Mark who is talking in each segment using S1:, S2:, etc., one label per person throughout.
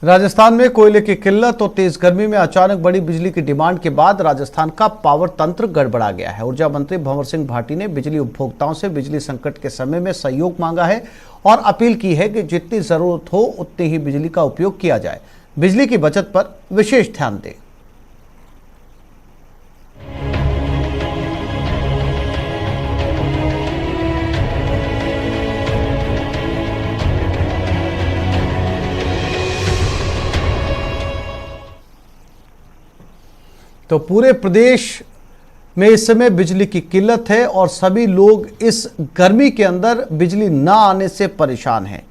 S1: राजस्थान में कोयले की किल्लत और तेज गर्मी में अचानक बढ़ी बिजली की डिमांड के बाद राजस्थान का पावर तंत्र गड़बड़ा गया है। ऊर्जा मंत्री भंवर सिंह भाटी ने बिजली उपभोक्ताओं से बिजली संकट के समय में सहयोग मांगा है और अपील की है कि जितनी जरूरत हो उतनी ही बिजली का उपयोग किया जाए। बिजली की बचत पर विशेष ध्यान दें। तो पूरे प्रदेश में इस समय बिजली की किल्लत है और सभी लोग इस गर्मी के अंदर बिजली ना आने से परेशान हैं।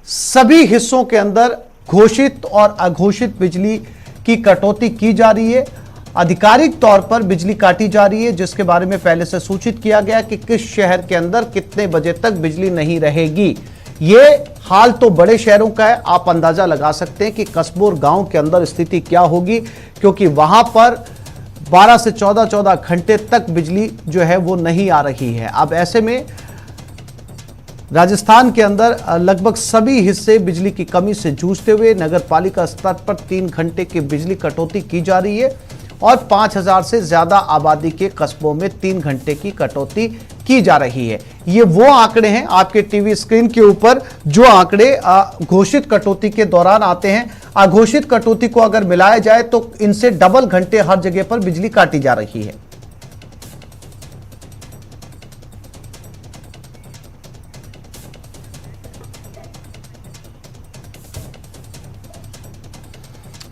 S1: सभी हिस्सों के अंदर घोषित और अघोषित बिजली की कटौती की जा रही है। आधिकारिक तौर पर बिजली काटी जा रही है, जिसके बारे में पहले से सूचित किया गया कि किस शहर के अंदर कितने बजे तक बिजली नहीं रहेगी। ये हाल तो बड़े शहरों का है, आप अंदाजा लगा सकते हैं कि कस्बों और गांव के अंदर स्थिति क्या होगी, क्योंकि वहां पर 12 से 14 घंटे तक बिजली जो है वो नहीं आ रही है। अब ऐसे में राजस्थान के अंदर लगभग सभी हिस्से बिजली की कमी से जूझते हुए नगर पालिका स्तर पर 3 घंटे की बिजली कटौती की जा रही है और 5000 से ज्यादा आबादी के कस्बों में 3 घंटे की कटौती की जा रही है। ये वो आंकड़े हैं आपके टीवी स्क्रीन के ऊपर, जो आंकड़े घोषित कटौती के दौरान आते हैं। अघोषित कटौती को अगर मिलाया जाए तो इनसे डबल घंटे हर जगह पर बिजली काटी जा रही है।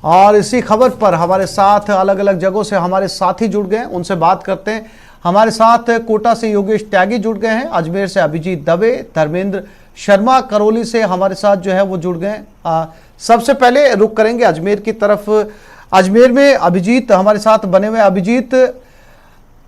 S1: और इसी खबर पर हमारे साथ अलग अलग जगहों से हमारे साथी जुड़ गए हैं, उनसे बात करते हैं। हमारे साथ कोटा से योगेश त्यागी जुड़ गए हैं, अजमेर से अभिजीत दवे, धर्मेंद्र शर्मा करौली से हमारे साथ जो है वो जुड़ गए हैं। सबसे पहले रुक करेंगे अजमेर की तरफ। अजमेर में अभिजीत हमारे साथ बने हुए। अभिजीत,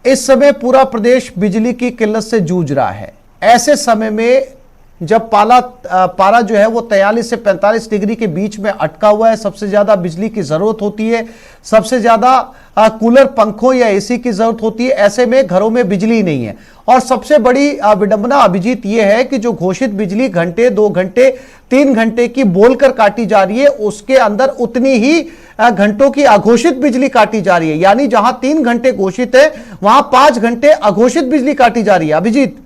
S1: इस समय पूरा प्रदेश बिजली की किल्लत से जूझ रहा है। ऐसे समय में जब पारा जो है वो 43 से 45 डिग्री के बीच में अटका हुआ है, सबसे ज्यादा बिजली की जरूरत होती है, सबसे ज्यादा कूलर, पंखों या एसी की जरूरत होती है। ऐसे में घरों में बिजली नहीं है और सबसे बड़ी विडंबना अभिजीत ये है कि जो घोषित बिजली घंटे, 2 घंटे, 3 घंटे की बोलकर काटी जा रही है, उसके अंदर उतनी ही घंटों की अघोषित बिजली काटी जा रही है। यानी जहां 3 घंटे घोषित है वहां 5 घंटे अघोषित बिजली काटी जा रही है। अभिजीत,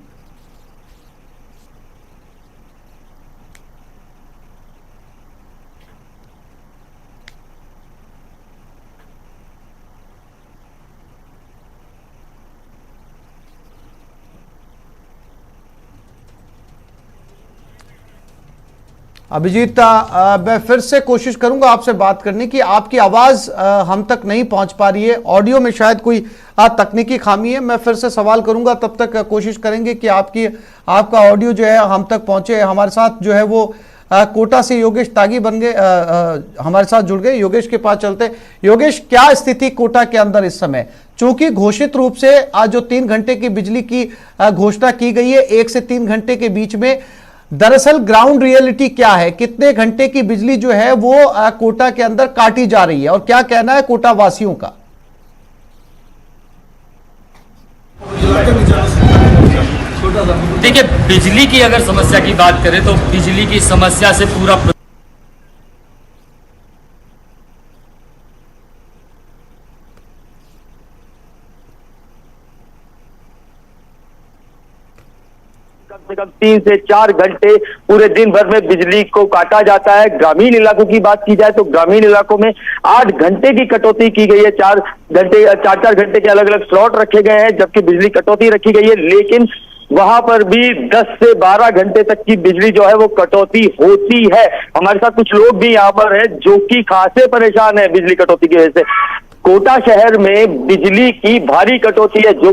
S1: अभिजीत, मैं फिर से कोशिश करूंगा आपसे बात करने की। आपकी आवाज हम तक नहीं पहुंच पा रही है, ऑडियो में शायद कोई तकनीकी खामी है। मैं फिर से सवाल करूंगा, तब तक कोशिश करेंगे कि आपका ऑडियो जो है हम तक पहुंचे। हमारे साथ जो है वो कोटा से योगेश त्यागी बन गए, हमारे साथ जुड़ गए। योगेश के पास चलते। योगेश, क्या स्थिति कोटा के अंदर इस समय? चूंकि घोषित रूप से आज जो 3 घंटे की बिजली की घोषणा की गई है, 1 से 3 घंटे के बीच में, दरअसल ग्राउंड रियलिटी क्या है? कितने घंटे की बिजली जो है वो कोटा के अंदर काटी जा रही है और क्या कहना है कोटा वासियों का?
S2: देखिए, बिजली की अगर समस्या की बात करें तो बिजली की समस्या से पूरा
S3: कम से कम 3 से 4 घंटे पूरे दिन भर में बिजली को काटा जाता है। ग्रामीण इलाकों की बात की जाए तो ग्रामीण इलाकों में 8 घंटे की कटौती की गई है। 4 घंटे के अलग अलग स्लॉट रखे गए हैं, जबकि बिजली कटौती रखी गई है। लेकिन वहां पर भी 10 से 12 घंटे तक की बिजली जो है वो कटौती होती है। हमारे साथ कुछ लोग भी यहाँ पर हैं जो कि खासे परेशान है बिजली कटौती की वजह से। कोटा शहर में बिजली की भारी कटौती है, जो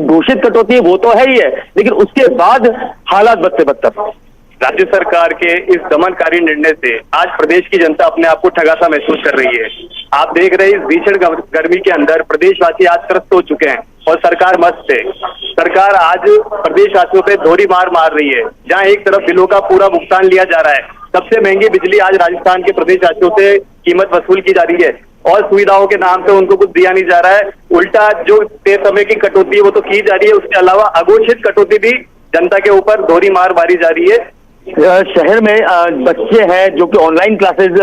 S3: घोषित कटौती है वो तो है ही है, लेकिन उसके बाद हालात बद से बदतर।
S4: राज्य सरकार के इस दमनकारी निर्णय से आज प्रदेश की जनता अपने आप को ठगासा महसूस कर रही है। आप देख रहे हैं, इस भीषण गर्मी के अंदर प्रदेशवासी आज त्रस्त हो चुके हैं और सरकार मस्त है। सरकार आज प्रदेशवासियों पे धोरी मार रही है। जहां एक तरफ बिलों का पूरा भुगतान लिया जा रहा है, सबसे महंगी बिजली आज राजस्थान के प्रदेशवासियों से कीमत वसूल की जा रही है और सुविधाओं के नाम पे उनको कुछ दिया नहीं जा रहा है। उल्टा जो तय समय की कटौती है वो तो की जा रही है, उसके अलावा अघोषित कटौती भी जनता के ऊपर धोरी मारी जा रही है।
S3: शहर में बच्चे हैं जो कि ऑनलाइन क्लासेस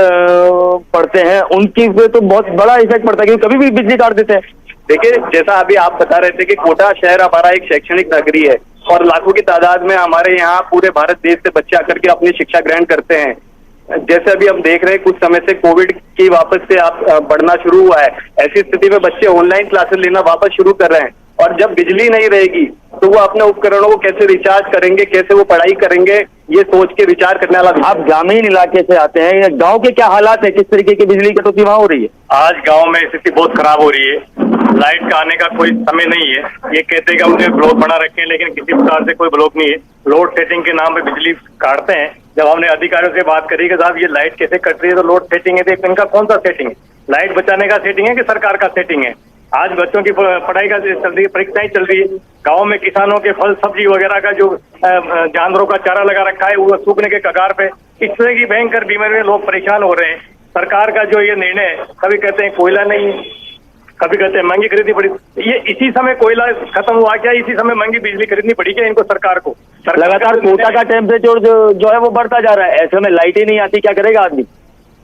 S3: पढ़ते हैं, उनकी पे तो बहुत बड़ा इफेक्ट पड़ता है क्योंकि कभी भी बिजली काट देते हैं।
S4: देखिए, जैसा अभी आप बता रहे थे कि कोटा शहर हमारा एक शैक्षणिक नगरी है और लाखों की तादाद में हमारे यहाँ पूरे भारत देश से बच्चे आकर के अपनी शिक्षा ग्रहण करते हैं। जैसे अभी हम देख रहे हैं, कुछ समय से कोविड की वापस से आप बढ़ना शुरू हुआ है। ऐसी स्थिति में बच्चे ऑनलाइन क्लासेस लेना वापस शुरू कर रहे हैं और जब बिजली नहीं रहेगी तो वो अपने उपकरणों को कैसे रिचार्ज करेंगे, कैसे वो पढ़ाई करेंगे, ये सोच के विचार करने वाला।
S3: आप ग्रामीण इलाके से आते हैं, गांव के क्या हालात है, किस तरीके की बिजली कटौती वहां हो रही है?
S4: आज गांव में स्थिति बहुत खराब हो रही है। लाइट का आने का कोई समय नहीं है। ये कहते हैं कि हमने ब्लॉक बना रखे हैं, लेकिन किसी प्रकार से कोई ब्लॉक नहीं है। लोड सेटिंग के नाम पे बिजली काटते हैं। जब हमने अधिकारियों से बात करी कि साहब ये लाइट कैसे कट रही है, तो लोड सेटिंग है, तो इनका कौन सा सेटिंग है? लाइट बचाने का सेटिंग है कि सरकार का सेटिंग है? आज बच्चों की पढ़ाई का चल रही है, परीक्षाएं चल रही है। गांव में किसानों के फल सब्जी वगैरह का जो जानवरों का चारा लगा रखा है वो सूखने के कगार पे। इस तरह की भयंकर बीमारी में लोग परेशान हो रहे हैं। सरकार का जो ये निर्णय है, कभी कहते हैं कोयला नहीं है, कभी कहते हैं महंगी खरीदनी पड़ी। ये इसी समय कोयला खत्म हुआ क्या? इसी समय महंगी बिजली खरीदनी पड़ी क्या इनको? सरकार को
S3: लगातार कोटा का टेम्परेचर जो है वो बढ़ता जा रहा है। ऐसे में लाइट ही नहीं आती, क्या करेगा आदमी?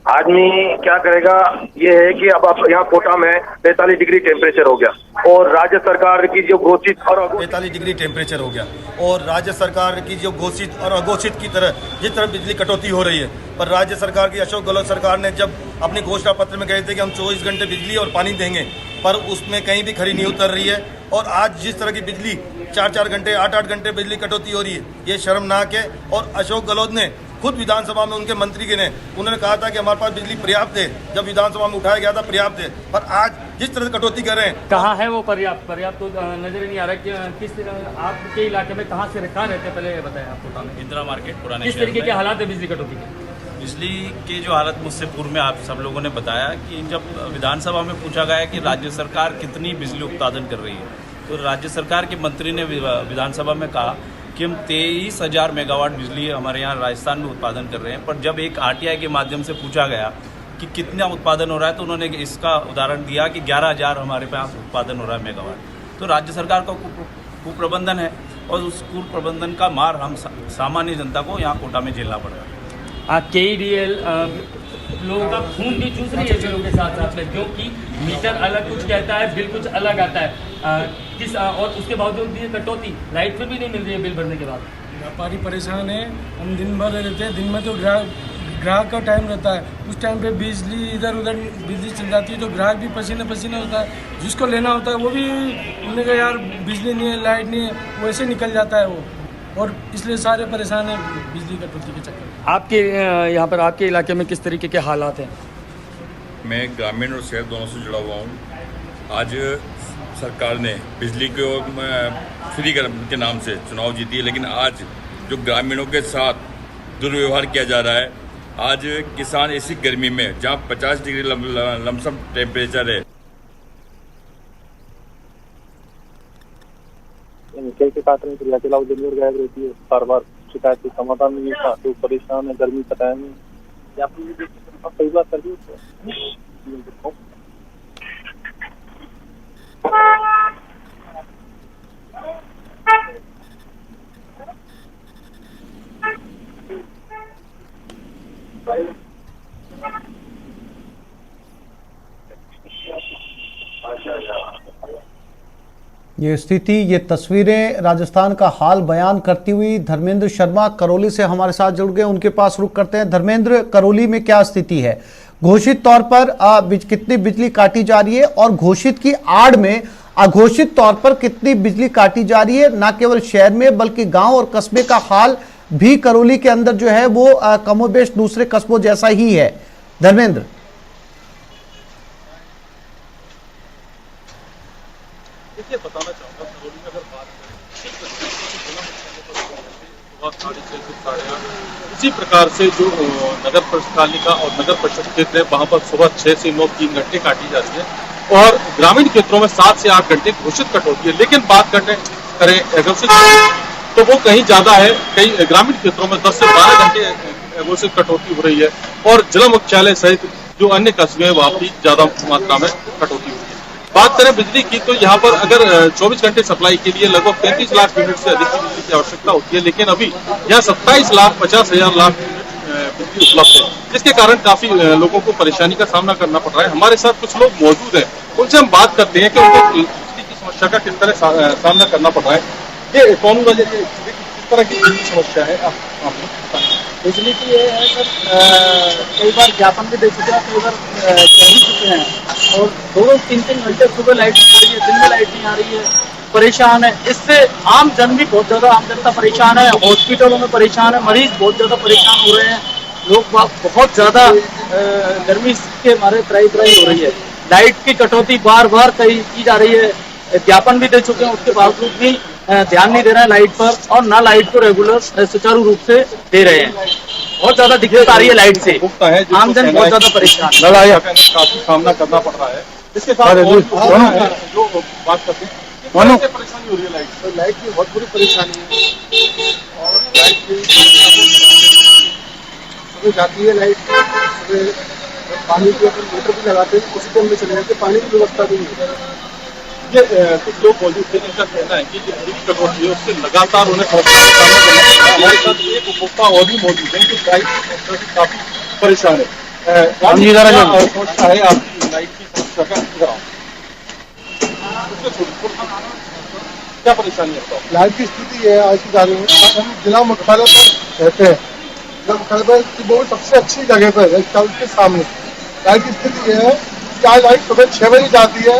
S5: आदमी क्या करेगा? ये है कि अब आप यहाँ कोटा में 45 डिग्री टेम्परेचर हो गया और राज्य सरकार की जो घोषित और
S6: 45 डिग्री टेम्परेचर हो गया और राज्य सरकार की जो घोषित और अघोषित की तरह जिस तरह बिजली कटौती हो रही है, पर राज्य सरकार की अशोक गहलोत सरकार ने जब अपने घोषणा पत्र में कहे थे कि हम 24 घंटे बिजली और पानी देंगे, पर उसमें कहीं भी खरी नहीं उतर रही है। और आज जिस तरह की बिजली 4-4 घंटे 8-8 घंटे बिजली कटौती हो रही है, ये शर्मनाक है। और अशोक गहलोत ने खुद विधानसभा में उनके मंत्री के ने उन्होंने कहा था कि हमारे पास बिजली पर्याप्त है, जब विधानसभा में उठाया गया था पर्याप्त है, पर आज जिस तरह से कटौती कर रहे हैं।
S2: कहाँ है वो पर्याप्त? पर्याप्त तो नजर ही नहीं आ रहा कि किस तरह आपके इलाके में कहाँ से कहाँ रहते हैं, पहले बताएं आपको।
S7: इंदिरा मार्केट पुराने
S2: किस तरीके के हालात है बिजली कटौती के?
S7: बिजली के जो हालत मुझसे पूर्व में आप सब लोगों ने बताया कि जब विधानसभा में पूछा गया कि राज्य सरकार कितनी बिजली उत्पादन कर रही है, तो राज्य सरकार के मंत्री ने विधानसभा में कहा कि हम 23,000 मेगावाट बिजली हमारे यहाँ राजस्थान में उत्पादन कर रहे हैं। पर जब एक RTI के माध्यम से पूछा गया कि कितना उत्पादन हो रहा है, तो उन्होंने इसका उदाहरण दिया कि 11,000 हमारे पास उत्पादन हो रहा है मेगावाट। तो राज्य सरकार का कुप्रबंधन है और उस कुप्रबंधन का मार हम सामान्य जनता को यहाँ कोटा में झेलना पड़ रहा है।
S2: KEDL लोगों का खून भी चूस रही है बिलों के साथ साथ में, क्योंकि मीटर अलग कुछ कहता है, बिल कुछ अलग आता है। और उसके बावजूद ये कटौती लाइट फिर भी नहीं मिल रही है बिल भरने के बाद।
S8: व्यापारी परेशान है। हम दिन भर रहते हैं, दिन में तो ग्राहक का टाइम रहता है, उस टाइम पे बिजली इधर उधर बिजली चल जाती है, तो ग्राहक भी पसीने पसीने होता है। जिसको लेना होता है वो भी उन्होंने कहा यार बिजली नहीं है, लाइट नहीं है, वैसे निकल जाता है वो, और इसलिए सारे परेशान हैं बिजली कटौती के चक्कर में।
S2: आपके यहाँ पर आपके इलाके में किस तरीके के हालात हैं?
S9: मैं ग्रामीण और शहर दोनों से जुड़ा हुआ हूँ। आज सरकार ने बिजली को फ्री के नाम से चुनाव जीती है, लेकिन आज जो ग्रामीणों के साथ दुर्व्यवहार किया जा रहा है। आज किसान ऐसी गर्मी में जहाँ 50 डिग्री लमसम टेम्परेचर है,
S5: कैसे काट रहे हैं, चलाओ जमीन गायब रहती है, बार बार शिकायत के समाधान नहीं मिलता, तो परेशान है गर्मी का टाइम है। या फिर कई बार कर दी
S1: ये स्थिति, ये तस्वीरें राजस्थान का हाल बयान करती हुई धर्मेंद्र शर्मा करौली से हमारे साथ जुड़ गए। उनके पास रुक करते हैं। धर्मेंद्र, करौली में क्या स्थिति है? घोषित तौर पर कितनी बिजली काटी जा रही है और घोषित की आड़ में अघोषित तौर पर कितनी बिजली काटी जा रही है? न केवल शहर में बल्कि गांव और कस्बे का हाल भी करौली के अंदर जो है वो कमोबेश दूसरे कस्बों जैसा ही है। धर्मेंद्र,
S10: देखिए बताना चाहूँगा, करौली में अगर बात करें इसी प्रकार से जो नगर पालिका और नगर परिषद क्षेत्र है वहाँ पर सुबह 6 से 9 3 घंटे काटी जाती है और ग्रामीण क्षेत्रों में 7 से 8 घंटे घोषित कटौती है। लेकिन बात करें अघोषित तो वो कहीं ज्यादा है। कई ग्रामीण क्षेत्रों में 10 से 12 घंटे अघोषित कटौती हो रही है और जिला मुख्यालय सहित जो अन्य कस्बे हैं वहाँ भी ज्यादा मात्रा में कटौती हो रही है। बात करें बिजली की तो यहाँ पर अगर 24 घंटे सप्लाई के लिए लगभग 33 लाख यूनिट से अधिक की बिजली की आवश्यकता होती है, लेकिन अभी यहाँ 27,50,000 लाख बिजली उपलब्ध है, जिसके कारण काफी लोगों को परेशानी का सामना करना पड़ रहा है। हमारे साथ कुछ लोग मौजूद हैं, उनसे हम बात करते हैं कि उनको बिजली की समस्या का किस तरह सामना करना पड़ रहा है। ये कौन वजह से किस तरह की बिजली समस्या है आप
S11: बिजली की ये है सर, कई बार ज्ञापन भी दे चुके हैं, कई बार कह भी चुके हैं, और 2-3 घंटे सुबह लाइट नहीं आ रही है, दिन में लाइट नहीं आ रही है, परेशान है। इससे आम जन भी बहुत ज्यादा, आम जनता परेशान है, हॉस्पिटलों में परेशान है, मरीज बहुत ज्यादा परेशान हो रहे हैं, लोग बहुत ज्यादा गर्मी के मारे त्राही हो रही है। लाइट की कटौती बार बार की जा रही है, ज्ञापन भी दे चुके हैं, उसके बावजूद भी ध्यान नहीं दे रहा है लाइट पर, और ना लाइट को रेगुलर सुचारू रूप से दे रहे हैं। बहुत ज्यादा दिक्कत आ रही है लाइट से, आमजन बहुत ज्यादा परेशान,
S10: काफी सामना करना पड़ रहा है। इसके साथ जो बात करते हैं, परेशानी हो रही है लाइट की बहुत बड़ी परेशानी है, और लाइट की सुबह जाती है, लाइट सुबह पानी की अपन मोटर भी लगाते हैं, उसी टाइम में चले जाते, पानी की व्यवस्था भी नहीं है। ये कुछ लोग मौजूद थे जिनका कहना है कि जो बिजली कटौती है उससे लगातार उन्हें समस्या का सामना करना पड़ता है। हमारे साथ एक उपभोक्ता और भी मौजूद है जो लाइट की समस्या से काफी परेशान है। समस्या है आपकी लाइट की समस्या का, क्या परेशानी है? लाइट की स्थिति है आज की तारीख में, हम जिला मुख्यालय पर रहते हैं, जिला मुख्यालय पर वो सबसे अच्छी जगह पर है, उसके सामने लाइट की स्थिति है कि आज लाइट सुबह 6 बजे जाती है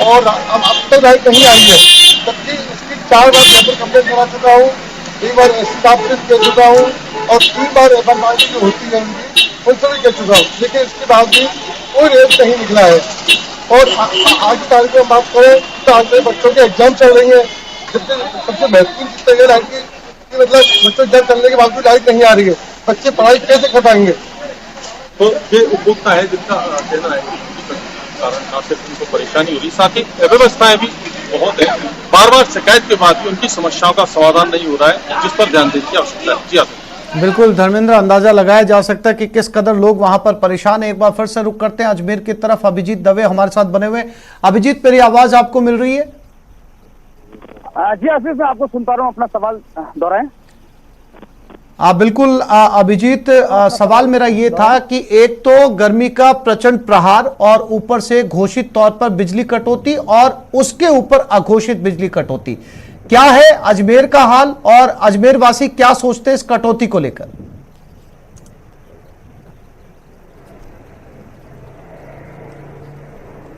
S10: और अब तक लाइट नहीं आई है, जबकि इसकी 4 बार पेपर कंप्लेंट करा चुका हूँ, 3 बार स्टाफ से कह चुका हूँ, और 3 बार एफआईआर जो होती है उनकी उनसे भी कह चुका हूँ, लेकिन इसके बाद भी कोई रेट नहीं निकला है। और आज की तारीख में बात करें तो आज मेरे बच्चों के एग्जाम चल रही है, सबसे महत्वपूर्ण चीज है लाइट की, मतलब बच्चों एग्जाम चलने के बाद भी लाइट नहीं आ रही है, बच्चे पढ़ाई कैसे कर पाएंगे? तो ये उपभोक्ता है जिनका कहना है कारण काफी उनको परेशानी हो रही, साथ ही अव्यवस्थाएं भी बहुत है, बार बार शिकायत के बाद भी उनकी समस्याओं का समाधान नहीं हो रहा है, जिस पर ध्यान देने की आवश्यकता है। जी हाँ
S1: बिल्कुल धर्मेंद्र, अंदाजा लगाया जा सकता है कि किस कदर लोग वहां पर परेशान है। एक बार फिर से रुक करते हैं अजमेर की तरफ, अभिजीत दवे हमारे साथ बने हुए। अभिजीत, मेरी आवाज आपको मिल रही है?
S3: जी आशीष, मैं आपको सुन पा रहा हूँ, अपना सवाल दोहराएं।
S1: बिल्कुल अभिजीत, सवाल मेरा ये था कि एक तो गर्मी का प्रचंड प्रहार और ऊपर से घोषित तौर पर बिजली कटौती और उसके ऊपर अघोषित बिजली कटौती, क्या है अजमेर का हाल और अजमेर वासी क्या सोचते हैं इस कटौती को लेकर?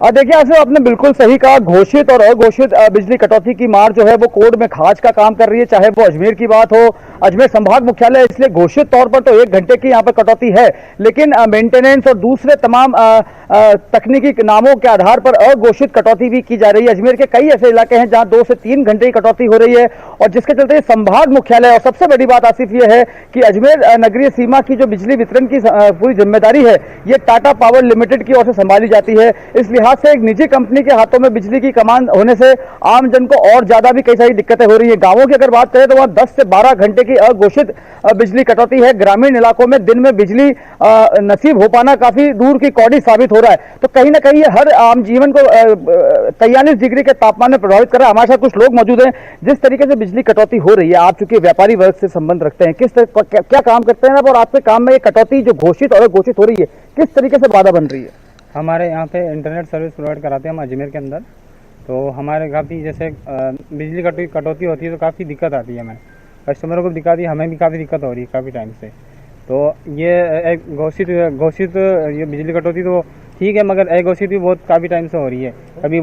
S12: देखिए आसिफ, आपने बिल्कुल सही कहा, घोषित और अघोषित बिजली कटौती की मार जो है वो कोर्ट में खाज का काम कर रही है, चाहे वो अजमेर की बात हो, अजमेर संभाग मुख्यालय, इसलिए घोषित तौर पर तो 1 घंटे की यहाँ पर कटौती है, लेकिन मेंटेनेंस और दूसरे तमाम तकनीकी नामों के आधार पर अघोषित कटौती भी की जा रही है। अजमेर के कई ऐसे इलाके हैं जहां 2 से 3 घंटे की कटौती हो रही है, और जिसके चलते संभाग मुख्यालय, और सबसे बड़ी बात आसिफ ये है कि अजमेर नगरीय सीमा की जो बिजली वितरण की पूरी जिम्मेदारी है ये टाटा पावर लिमिटेड की ओर से संभाली जाती है। इस लिहाज से एक निजी कंपनी के हाथों में बिजली की कमान होने से आम जन को और ज्यादा भी कई सारी दिक्कतें हो रही है। गांवों की अगर बात करें तो वहां 10 से 12 घंटे की अघोषित बिजली कटौती है। ग्रामीण इलाकों में दिन में बिजली नसीब हो पाना काफी दूर की कौड़ी साबित हो रहा है। तो कहीं ना कहीं ये हर आम जीवन को 43 डिग्री के तापमान में प्रभावित कर रहा है। हमारे साथ कुछ लोग मौजूद हैं। जिस तरीके से बिजली कटौती हो रही है, आप चूंकि व्यापारी वर्ग से संबंध रखते हैं, क्या काम करते हैं आप, और आपके काम में ये कटौती जो घोषित और अघोषित हो रही है किस तरीके से बाधा बन रही है?
S13: हमारे यहाँ पे इंटरनेट सर्विस प्रोवाइड कराते हैं हम अजमेर के अंदर, तो हमारे काफ़ी जैसे बिजली कटौती होती है तो काफ़ी दिक्कत आती है, हमें कस्टमरों को दिक्कत है, हमें भी काफ़ी दिक्कत हो रही है काफ़ी टाइम से। तो ये एक घोषित ये बिजली कटौती तो ठीक है, मगर अघोषित भी बहुत काफ़ी टाइम से हो रही है। कभी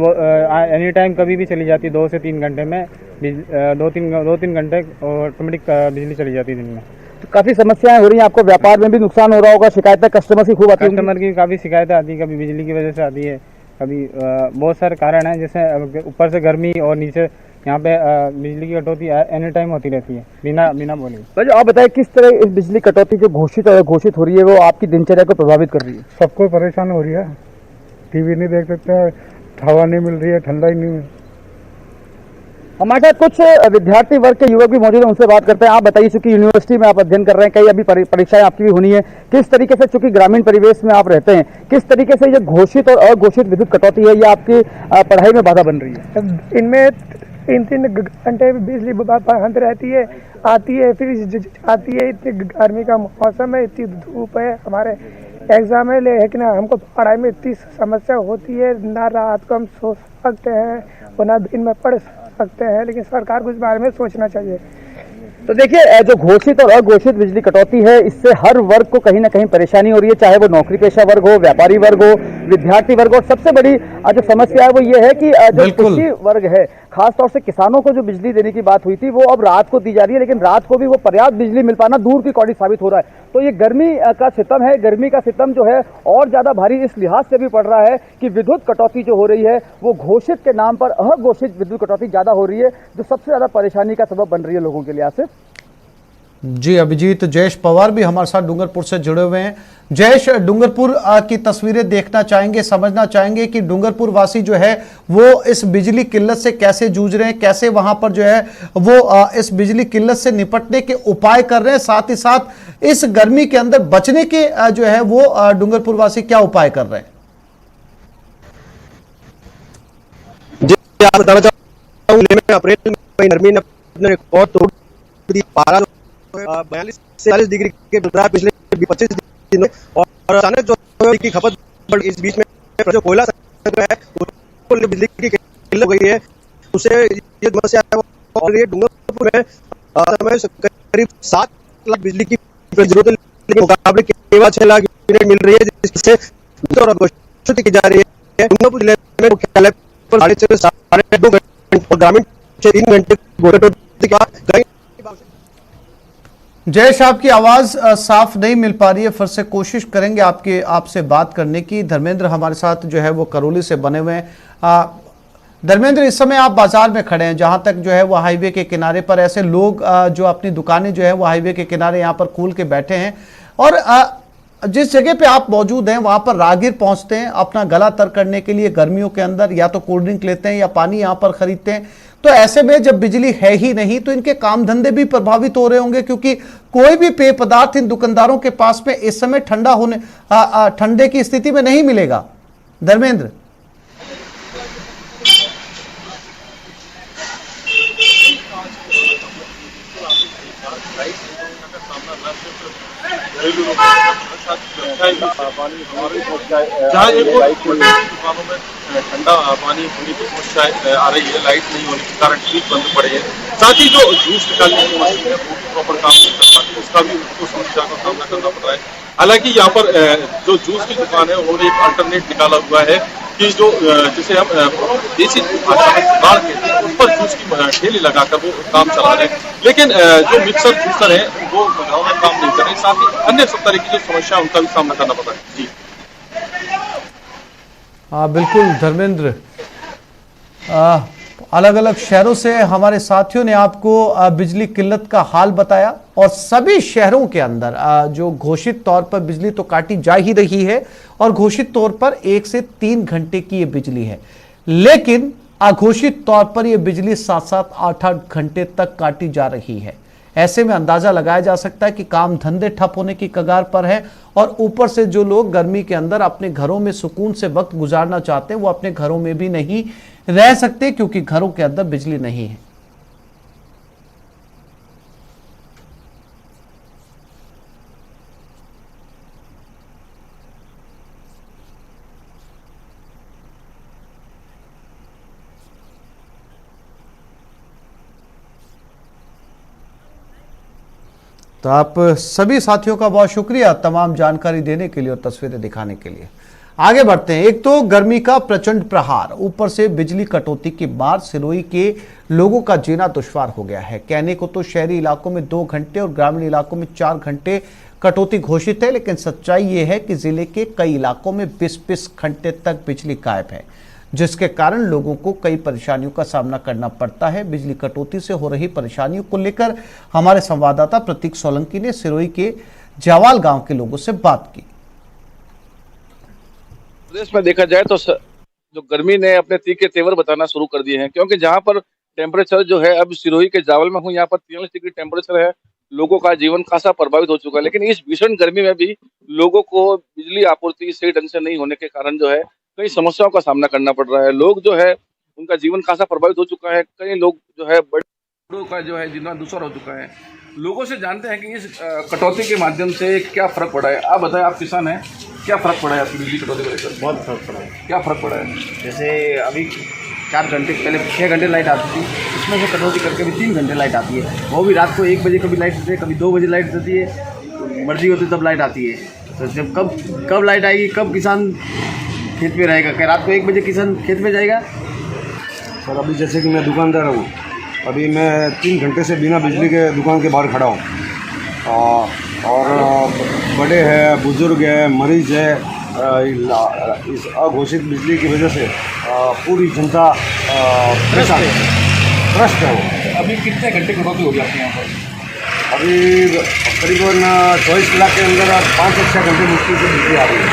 S13: एनी टाइम कभी भी चली जाती है, 2 से 3 घंटे में 2-3 घंटे ऑटोमेटिक बिजली चली जाती है दिन में।
S12: तो काफी समस्याएं हो रही हैं, आपको व्यापार में भी नुकसान हो रहा होगा, शिकायतें कस्टमर की खूब आती है?
S13: कस्टमर की काफ़ी शिकायतें आती है, कभी बिजली की वजह से आती है, कभी बहुत सारे कारण हैं, जैसे ऊपर से गर्मी और नीचे यहाँ पे बिजली की कटौती एनी टाइम होती रहती है बिना बोले।
S12: भाई आप बताएं किस तरह इस बिजली कटौती जो घोषित और अघोषित हो रही है वो आपकी दिनचर्या को प्रभावित कर रही है?
S14: सबको परेशान हो रही है, टीवी नहीं देख सकते, हवा नहीं मिल रही है, ठंडा ही नहीं
S12: हमारे साथ कुछ विद्यार्थी वर्ग के युवक भी मौजूद हैं, उनसे बात करते हैं। आप बताइए, चूंकि यूनिवर्सिटी में आप अध्ययन कर रहे हैं, कई अभी परीक्षाएं आपकी भी होनी है, किस तरीके से, चूंकि ग्रामीण परिवेश में आप रहते हैं, किस तरीके से ये घोषित और अघोषित विद्युत कटौती है, ये आपकी पढ़ाई में बाधा बन रही है?
S8: इनमें 3-3 घंटे बिजली बंद रहती है, आती है फिर आती है। इतनी गर्मी का मौसम है, इतनी धूप है, हमारे एग्जाम है, लेकिन हमको पढ़ाई में इतनी समस्या होती है, ना रात को हम सो सकते हैं और ना दिन में पढ़ सकते हैं, लेकिन सरकार को इस बारे में सोचना चाहिए।
S12: तो देखिए, जो घोषित और अघोषित बिजली कटौती है, इससे हर वर्ग को कहीं ना कहीं परेशानी हो रही है, चाहे वो नौकरी पेशा वर्ग हो, व्यापारी वर्ग हो, विद्यार्थी वर्ग हो। सबसे बड़ी जो समस्या है वो ये है कि जो कृषि वर्ग है, खासतौर से किसानों को जो बिजली देने की बात हुई थी, वो अब रात को दी जा रही है, लेकिन रात को भी वो पर्याप्त बिजली मिल पाना दूर की कौड़ी साबित हो रहा है। तो ये गर्मी का सितम है, गर्मी का सितम जो है और ज्यादा भारी इस लिहाज से भी पड़ रहा है कि विद्युत कटौती जो हो रही है वो घोषित के नाम पर अघोषित विद्युत कटौती ज्यादा हो रही है, जो सबसे ज्यादा परेशानी का सबब बन रही है लोगों के लिए। आसिफ
S1: जी, अभिजीत, जयेश पवार भी हमारे साथ डूंगरपुर से जुड़े हुए हैं। जयेश, डूंगरपुर की तस्वीरें देखना चाहेंगे, समझना चाहेंगे कि डूंगरपुर वासी जो है वो इस बिजली किल्लत से कैसे जूझ रहे हैं, कैसे वहां पर जो है वो इस बिजली किल्लत से निपटने के उपाय कर रहे हैं, साथ ही साथ इस गर्मी के अंदर बचने के जो है वो डूंगरपुर वासी क्या उपाय कर रहे हैं?
S14: जी, आप बताना चाहूंगा, अप्रैल में गर्मी ने अपने रिकॉर्ड तोड़ दी। पारा 42 से 40 डिग्री के पिछले 25 दिनों, और अचानक जो की खपत बढ़, इस बीच में जो कोयला है उसको बिजली की किल्लत हो गई है, उससे ये समस्या है। और ये डूंगरपुर में करीब 7 लाख बिजली की जरूरत है, लेकिन मुकाबले केवल 6 लाख यूनिट मिल रही है, जिससे और घोषित की जा रही है। डूंगरपुर जिले में मुख्यालय पर 2.5 घंटे और ग्रामीण 3 घंटे।
S1: जयेश, आपकी आवाज साफ नहीं मिल पा रही है, फिर से कोशिश करेंगे आपसे बात करने की। धर्मेंद्र हमारे साथ जो है वो करौली से बने हुए हैं। धर्मेंद्र, इस समय आप बाजार में खड़े हैं, जहां तक जो है वो हाईवे के किनारे पर ऐसे लोग जो अपनी दुकानें जो है वो हाईवे के किनारे यहाँ पर खोल के बैठे हैं, और जिस जगह पे आप मौजूद हैं वहां पर राहगीर पहुंचते हैं अपना गला तर करने के लिए गर्मियों के अंदर, या तो कोल्ड ड्रिंक लेते हैं या पानी यहाँ पर खरीदते हैं। तो ऐसे में जब बिजली है ही नहीं तो इनके काम धंधे भी प्रभावित हो रहे होंगे, क्योंकि कोई भी पेय पदार्थ इन दुकानदारों के पास में इस समय ठंडे की स्थिति में नहीं मिलेगा। धर्मेंद्र,
S10: जहाँ एक दुकानों में ठंडा पानी होने की समस्या आ रही है, लाइट नहीं होने के कारण फ्रिज बंद पड़े हैं, साथ ही जो जूस निकालने की मशीन है वो भी प्रॉपर काम नहीं कर पाती, उसका भी उनको समस्या का सामना करना पड़ रहा है। हालांकि यहाँ पर जो जूस की दुकान है और एक अल्टरनेट निकाला हुआ है कि जो जिसे हम देसी भाषा में जुगाड़ कहते हैं, उस पर जूस की ठेली लगाकर वो काम चला रहे हैं, लेकिन जो मिक्सर जूसर है वो गाँव में काम नहीं कर रहे, साथ ही अन्य सब तरह की जो समस्या है उनका भी सामना करना पड़ रहा है। जी
S1: हाँ, बिल्कुल धर्मेंद्र, अलग अलग शहरों से हमारे साथियों ने आपको बिजली किल्लत का हाल बताया, और सभी शहरों के अंदर जो घोषित तौर पर बिजली तो काटी जा ही रही है, और घोषित तौर पर 1 से 3 घंटे की ये बिजली है, लेकिन अघोषित तौर पर यह बिजली 7-7, 8-8 घंटे तक काटी जा रही है। ऐसे में अंदाजा लगाया जा सकता है कि काम धंधे ठप होने की कगार पर है, और ऊपर से जो लोग गर्मी के अंदर अपने घरों में सुकून से वक्त गुजारना चाहते हैं वो अपने घरों में भी नहीं रह सकते, क्योंकि घरों के अंदर बिजली नहीं है। तो आप सभी साथियों का बहुत शुक्रिया तमाम जानकारी देने के लिए और तस्वीरें दिखाने के लिए। आगे बढ़ते हैं। एक तो गर्मी का प्रचंड प्रहार, ऊपर से बिजली कटौती की मार, सिरोही के लोगों का जीना दुश्वार हो गया है। कहने को तो शहरी इलाकों में 2 घंटे और ग्रामीण इलाकों में 4 घंटे कटौती घोषित है, लेकिन सच्चाई ये है कि जिले के कई इलाकों में 20-20 घंटे तक बिजली गायब है, जिसके कारण लोगों को कई परेशानियों का सामना करना पड़ता है। बिजली कटौती से हो रही परेशानियों को लेकर हमारे संवाददाता प्रतीक सोलंकी ने सिरोही के जावाल गांव के लोगों से बात की।
S15: प्रदेश में देखा जाए तो जो गर्मी ने अपने तीखे तेवर बताना शुरू कर दिए हैं, क्योंकि जहां पर टेम्परेचर जो है, अब सिरोही के जावल में हूँ, यहाँ पर 43 डिग्री टेम्परेचर है। लोगों का जीवन खासा प्रभावित हो चुका है। लेकिन इस भीषण गर्मी में भी लोगों को बिजली आपूर्ति सही ढंग से नहीं होने के कारण जो है कई समस्याओं का सामना करना पड़ रहा है। लोग जो है उनका जीवन खासा प्रभावित हो चुका है। कई लोग जो है बड़ों का जो है जीवन दूसरा हो चुका है। लोगों से जानते हैं कि इस कटौती के माध्यम से क्या फर्क पड़ा है। आप बताएं, आप किसान हैं, क्या फर्क पड़ा है आपकी बिजली कटौती को लेकर?
S16: बहुत फर्क पड़ा है।
S15: क्या फर्क पड़ा है?
S16: जैसे अभी 4 घंटे पहले 6 घंटे लाइट आती थी, इसमें से कटौती करके भी 3 घंटे लाइट आती है। वो भी रात को 1 बजे कभी लाइट देती है, कभी 2 बजे लाइट देती है, मर्जी होती तब लाइट आती है। तो जब कब लाइट आएगी, कब किसान खेत में रहेगा? क्या रात को 1 बजे किसान खेत में जाएगा?
S14: सर अभी जैसे कि मैं दुकानदार हूँ, अभी मैं 3 घंटे से बिना बिजली के दुकान के बाहर खड़ा हूँ। और बड़े हैं, बुजुर्ग हैं, मरीज है, इस अघोषित बिजली की वजह से पूरी जनता परेशान है, त्रस्त है वो।
S15: अभी कितने घंटे कटौती होगी आपके यहाँ पर?
S14: अभी करीबन 24 लाख के अंदर 5 से 6 घंटे मुश्किल से बिजली आ रही है।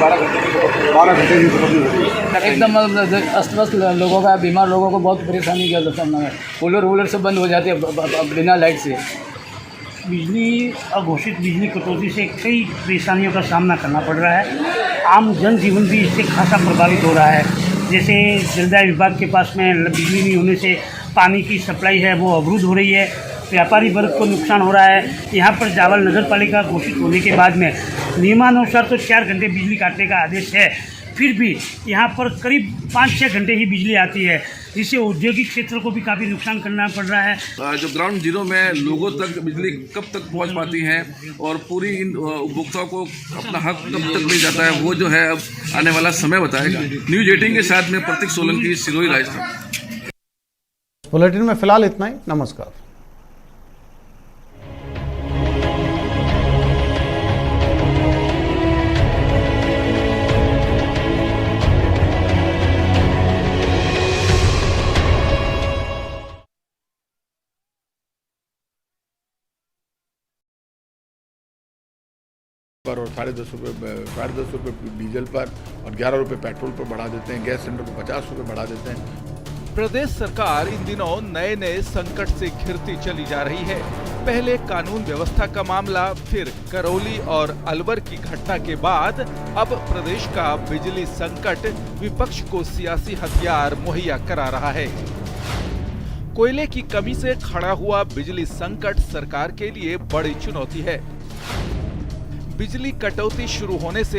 S14: 12 घंटे की कटौती हो रही है।
S11: एकदम अस्त व्यस्त लोगों का, बीमार लोगों को बहुत परेशानी का सामना है। कूलर सब बंद हो जाते हैं बिना लाइट से।
S17: बिजली अघोषित बिजली कटौती से कई परेशानियों का सामना करना पड़ रहा है। आम जनजीवन भी इससे खासा प्रभावित हो रहा है। जैसे जलदाय विभाग के पास में बिजली नहीं होने से पानी की सप्लाई है वो अवरुद्ध हो रही है। व्यापारी वर्ग को नुकसान हो रहा है। यहाँ पर जावल नगर पालिका घोषित होने के बाद में नियमानुसार तो 4 घंटे बिजली काटने का आदेश है, फिर भी यहाँ पर करीब 5-6 घंटे ही बिजली आती है, जिससे औद्योगिक क्षेत्र को भी काफ़ी नुकसान करना पड़ रहा है।
S15: जो ग्राउंड जीरो में लोगों तक बिजली कब तक पहुंच पाती है और पूरी इन उपभोक्ताओं को अपना हक कब तक मिल जाता है, वो जो है अब आने वाला समय बताएगा। न्यूज़ 18 के साथ में प्रतीक सोलंकी, सिरोही, राजस्थान।
S1: बुलेटिन में फिलहाल इतना ही। नमस्कार।
S18: पर और 10.5 रुपये डीजल पर और 11 रुपये पेट्रोल पर बढ़ा देते हैं। गैस सिलेंडर को 50 रुपये बढ़ा देते हैं।
S19: प्रदेश सरकार इन दिनों नए संकट से घिरती चली जा रही है। पहले कानून व्यवस्था का मामला, फिर करौली और अलवर की घटना के बाद अब प्रदेश का बिजली संकट विपक्ष को सियासी हथियार मुहैया करा रहा है। कोयले की कमी से खड़ा हुआ बिजली संकट सरकार के लिए बड़ी चुनौती है। बिजली कटौती शुरू होने से